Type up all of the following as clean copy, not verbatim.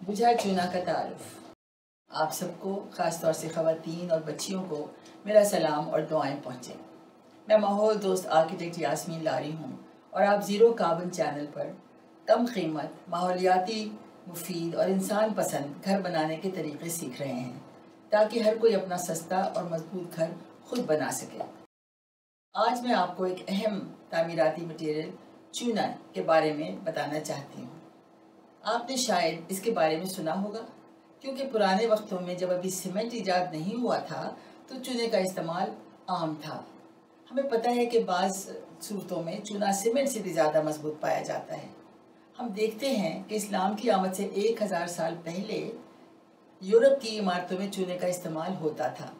बुझा चूना का तारुफ। आप सबको, ख़ास तौर से ख़वातीन और बच्चियों को मेरा सलाम और दुआएं पहुँचें। मैं माहौल दोस्त आर्किटेक्ट यास्मीन लारी हूँ और आप ज़ीरो कार्बन चैनल पर कम कीमत, माहौलियाती, मुफीद और इंसान पसंद घर बनाने के तरीक़े सीख रहे हैं ताकि हर कोई अपना सस्ता और मजबूत घर खुद बना सके। आज मैं आपको एक अहम तामीराती मटीरियल चूना के बारे में बताना चाहती हूँ। आपने शायद इसके बारे में सुना होगा, क्योंकि पुराने वक्तों में जब अभी सीमेंट ईजाद नहीं हुआ था तो चूने का इस्तेमाल आम था। हमें पता है कि बाज़ सूरतों में चूना सीमेंट से भी ज़्यादा मजबूत पाया जाता है। हम देखते हैं कि इस्लाम की आमद से 1000 साल पहले यूरोप की इमारतों में चूने का इस्तेमाल होता था,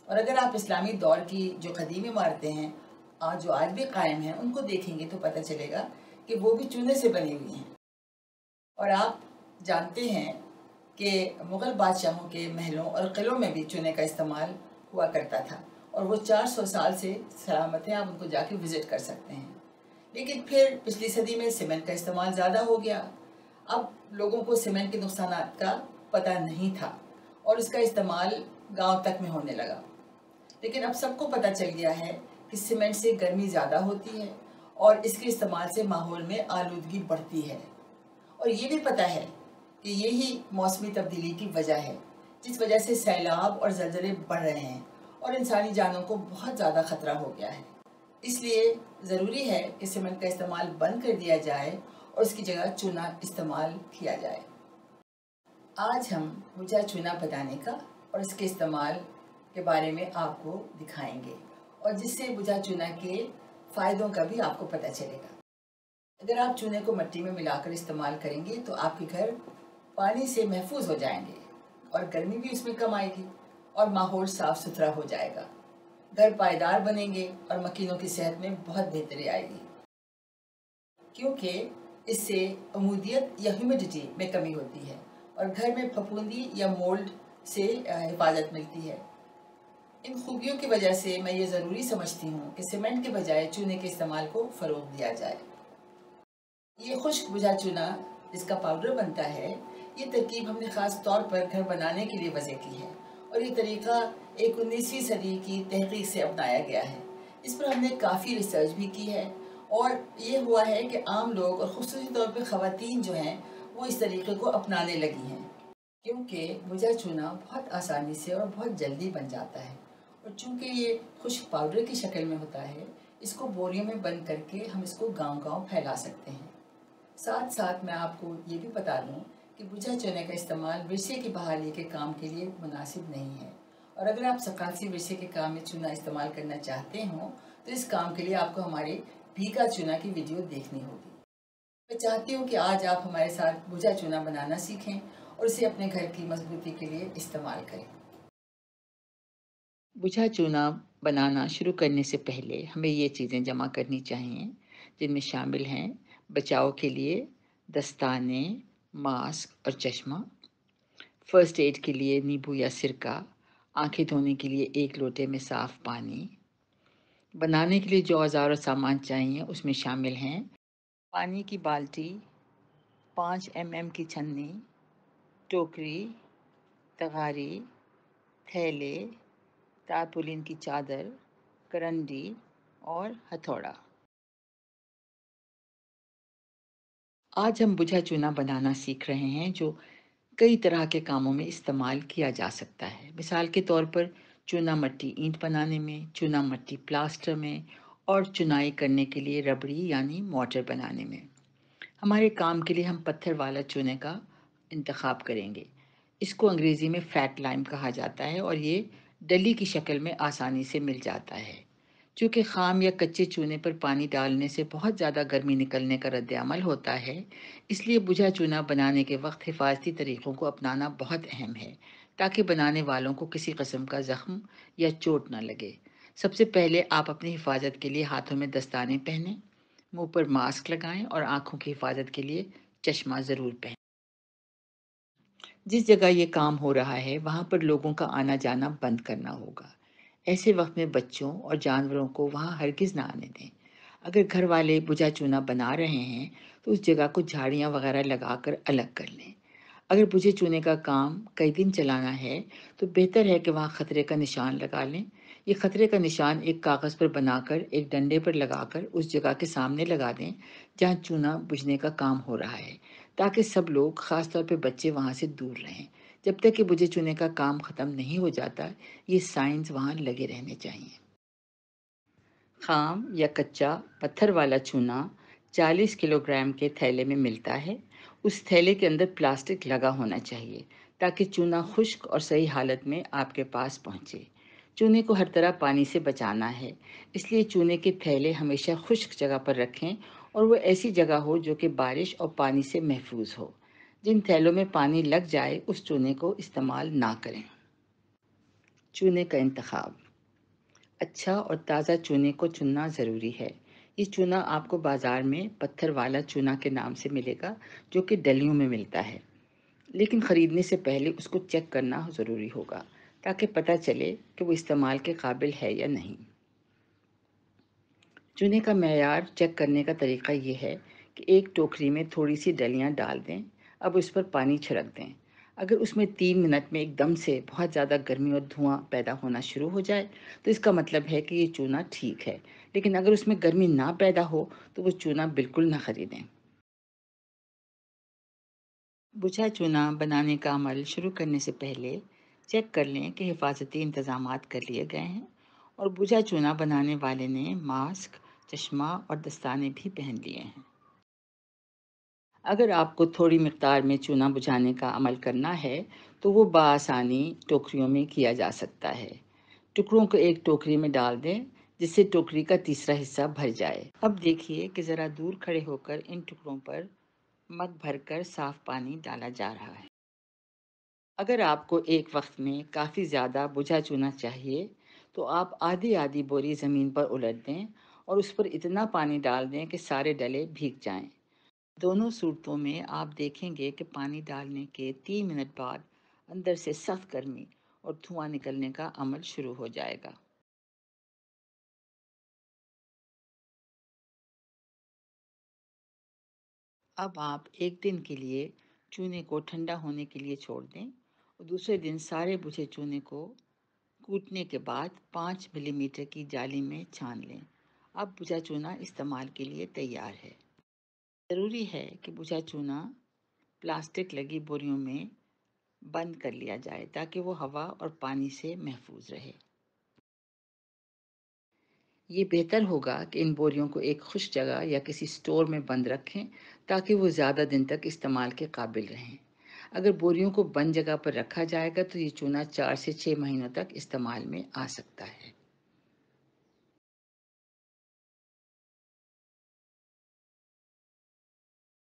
और अगर आप इस्लामी दौर की जो कदीम इमारतें हैं जो आज भी कायम हैं उनको देखेंगे तो पता चलेगा कि वो भी चूने से बनी हुई हैं। और आप जानते हैं कि मुग़ल बादशाहों के महलों और क़िलों में भी चूने का इस्तेमाल हुआ करता था, और वो 400 साल से सलामत हैं, आप उनको जाके विज़िट कर सकते हैं। लेकिन फिर पिछली सदी में सीमेंट का इस्तेमाल ज़्यादा हो गया। अब लोगों को सीमेंट के नुकसानात का पता नहीं था और इसका इस्तेमाल गांव तक में होने लगा। लेकिन अब सबको पता चल गया है कि सीमेंट से गर्मी ज़्यादा होती है और इसके इस्तेमाल से माहौल में आलूदगी बढ़ती है। और ये भी पता है कि यही मौसमी तब्दीली की वजह है, जिस वजह से सैलाब और ज़लज़ले बढ़ रहे हैं और इंसानी जानों को बहुत ज़्यादा ख़तरा हो गया है। इसलिए ज़रूरी है कि सीमेंट का इस्तेमाल बंद कर दिया जाए और उसकी जगह चूना इस्तेमाल किया जाए। आज हम बुझा चूना बनाने का और इसके इस्तेमाल के बारे में आपको दिखाएंगे, और जिससे बुझा चूना के फ़ायदों का भी आपको पता चलेगा। अगर आप चूने को मिट्टी में मिलाकर इस्तेमाल करेंगे तो आपके घर पानी से महफूज हो जाएंगे और गर्मी भी उसमें कम आएगी और माहौल साफ सुथरा हो जाएगा। घर पायदार बनेंगे और मकीनों की सेहत में बहुत बेहतरी आएगी, क्योंकि इससे अमूदियत या ह्यूमिडिटी में कमी होती है और घर में फफूंदी या मोल्ड से हिफाजत मिलती है। इन खूबियों की वजह से मैं ये ज़रूरी समझती हूँ कि सीमेंट के बजाय चूने के इस्तेमाल को फ़रोग़ दिया जाए। ये खुश्क बुझा चूना जिसका पाउडर बनता है, ये तरकीब हमने ख़ास तौर पर घर बनाने के लिए वज़ह की है, और ये तरीक़ा एक 19वीं सदी की तहक़ीक़ से अपनाया गया है। इस पर हमने काफ़ी रिसर्च भी की है और ये हुआ है कि आम लोग और ख़ुसूसी तौर पर ख़वातीन जो हैं वो इस तरीक़े को अपनाने लगी हैं, क्योंकि बुझा चूना बहुत आसानी से और बहुत जल्दी बन जाता है। और चूँकि ये खुश्क पाउडर की शक्ल में होता है, इसको बोरियों में बंद करके हम इसको गाँव-गाँव फैला सकते हैं। साथ साथ मैं आपको ये भी बता दूं कि बुझा चूने का इस्तेमाल विरसे की बहाली के काम के लिए मुनासिब नहीं है, और अगर आप सकाफ़ती विरसे के काम में चूना इस्तेमाल करना चाहते हो तो इस काम के लिए आपको हमारे भीगा चूना की वीडियो देखनी होगी। मैं चाहती हूँ कि आज आप हमारे साथ बुझा चूना बनाना सीखें और इसे अपने घर की मजबूती के लिए इस्तेमाल करें। बुझा चूना बनाना शुरू करने से पहले हमें ये चीज़ें जमा करनी चाहिए, जिनमें शामिल हैं बचाव के लिए दस्ताने, मास्क और चश्मा, फ़र्स्ट एड के लिए नींबू या सिरका, आंखें धोने के लिए 1 लोटे में साफ़ पानी। बनाने के लिए जो औज़ार और सामान चाहिए उसमें शामिल हैं पानी की बाल्टी, 5 mm की छन्नी, टोकरी, तगारी, थैले, तारपुलिन की चादर, करंडी और हथौड़ा। आज हम बुझा चूना बनाना सीख रहे हैं जो कई तरह के कामों में इस्तेमाल किया जा सकता है। मिसाल के तौर पर चूना मट्टी ईंट बनाने में, चूना मट्टी प्लास्टर में और चुनाई करने के लिए रबड़ी यानी मोर्टर बनाने में। हमारे काम के लिए हम पत्थर वाला चूने का इंतखाब करेंगे। इसको अंग्रेज़ी में फैट लाइम कहा जाता है और ये डली की शक्ल में आसानी से मिल जाता है। चूँकि ख़ाम या कच्चे चूने पर पानी डालने से बहुत ज़्यादा गर्मी निकलने का रद्द-ए-अमल होता है, इसलिए बुझा चूना बनाने के वक्त हिफाजती तरीक़ों को अपनाना बहुत अहम है, ताकि बनाने वालों को किसी किस्म का ज़ख्म या चोट न लगे। सबसे पहले आप अपनी हिफाजत के लिए हाथों में दस्ताने पहनें, मुँह पर मास्क लगाएं और आँखों की हिफाजत के लिए चश्मा ज़रूर पहनें। जिस जगह ये काम हो रहा है, वहाँ पर लोगों का आना-जाना बंद करना होगा। ऐसे वक्त में बच्चों और जानवरों को वहाँ हरगिज़ ना आने दें। अगर घर वाले बुझा चूना बना रहे हैं, तो उस जगह को झाड़ियाँ वगैरह लगाकर अलग कर लें। اگر بجھے چونے کا کام کئی دن چلانا ہے تو بہتر ہے کہ وہاں خطرے کا نشان لگا لیں۔ یہ خطرے کا نشان ایک کاغذ پر بنا کر ایک ڈنڈے پر لگا کر اس جگہ کے سامنے لگا دیں جہاں چونا بجھنے کا کام ہو رہا ہے، تاکہ سب لوگ، خاص طور پہ بچے، وہاں سے دور رہیں۔ جب تک کہ بجھے چونے کا کام ختم نہیں ہو جاتا، یہ سائنز وہاں لگے رہنے چاہیے۔ خام یا کچا پتھر والا چونا 40 کلو گرام کے تھیلے میں ملتا ہے۔ اس تھیلے کے اندر پلاسٹک لگا ہونا چاہیے تاکہ چونا خشک اور صحیح حالت میں آپ کے پاس پہنچے۔ چونے کو ہر طرح پانی سے بچانا ہے، اس لیے چونے کے تھیلے ہمیشہ خشک جگہ پر رکھیں اور وہ ایسی جگہ ہو جو کہ بارش اور پانی سے محفوظ ہو۔ جن تھیلوں میں پانی لگ جائے اس چونے کو استعمال نہ کریں۔ چونے کا انتخاب: اچھا اور تازہ چونے کو چننا ضروری ہے۔ یہ چونا آپ کو بازار میں پتھر والا چونا کے نام سے ملے گا، جو کہ ڈلیوں میں ملتا ہے، لیکن خریدنے سے پہلے اس کو چیک کرنا ضروری ہوگا تاکہ پتہ چلے کہ وہ استعمال کے قابل ہے یا نہیں۔ چونے کا معیار چیک کرنے کا طریقہ یہ ہے کہ ایک ٹوکری میں تھوڑی سی ڈلیاں ڈال دیں، اب اس پر پانی چھڑک دیں۔ اگر اس میں 3 منٹ میں ایک دم سے بہت زیادہ گرمی اور دھواں پیدا ہونا شروع ہو جائے تو اس کا مطلب ہے کہ یہ چونا ٹھیک ہے، لیکن اگر اس میں گرمی نہ پیدا ہو تو وہ چونا بالکل نہ خریدیں۔ بجھا چونا بنانے کا عمل شروع کرنے سے پہلے چیک کر لیں کہ حفاظتی انتظامات کر لیے گئے ہیں اور بجھا چونا بنانے والے نے ماسک، چشمہ اور دستانے بھی پہن لیے ہیں۔ اگر آپ کو تھوڑی مقدار میں چونا بجھانے کا عمل کرنا ہے تو وہ بآسانی ٹوکریوں میں کیا جا سکتا ہے۔ ٹکڑوں کو ایک ٹوکری میں ڈال دیں جس سے ٹوکری کا تیسرا حصہ بھر جائے۔ اب دیکھیے کہ ذرا دور کھڑے ہو کر ان ٹکڑوں پر مگ بھر کر صاف پانی ڈالا جا رہا ہے۔ اگر آپ کو ایک وقت میں کافی زیادہ بجھا چونا چاہیے تو آپ آدھی آدھی بوری زمین پر الٹ دیں اور اس پر اتنا پانی ڈال دیں کہ سارے ڈلے بھیگ جائیں۔ دونوں صورتوں میں آپ دیکھیں گے کہ پانی ڈالنے کے 3 منٹ بعد اندر سے سخت گرمی اور دھواں نکلنے کا عمل شروع ہو جائے گا۔ اب آپ ایک دن کے لیے چونے کو ٹھنڈا ہونے کے لیے چھوڑ دیں اور دوسرے دن سارے بجھے چونے کو کوٹنے کے بعد 5 ملی میٹر کی جالی میں چھان لیں۔ اب بجھا چونا استعمال کے لیے تیار ہے۔ ضروری ہے کہ بجھا چونا پلاسٹک لگی بوریوں میں بند کر لیا جائے تاکہ وہ ہوا اور پانی سے محفوظ رہے۔ یہ بہتر ہوگا کہ ان بوریوں کو ایک خشک جگہ یا کسی سٹور میں بند رکھیں تاکہ وہ زیادہ دن تک استعمال کے قابل رہیں۔ اگر بوریوں کو بند جگہ پر رکھا جائے گا تو یہ چونا 4 سے 6 مہینوں تک استعمال میں آ سکتا ہے۔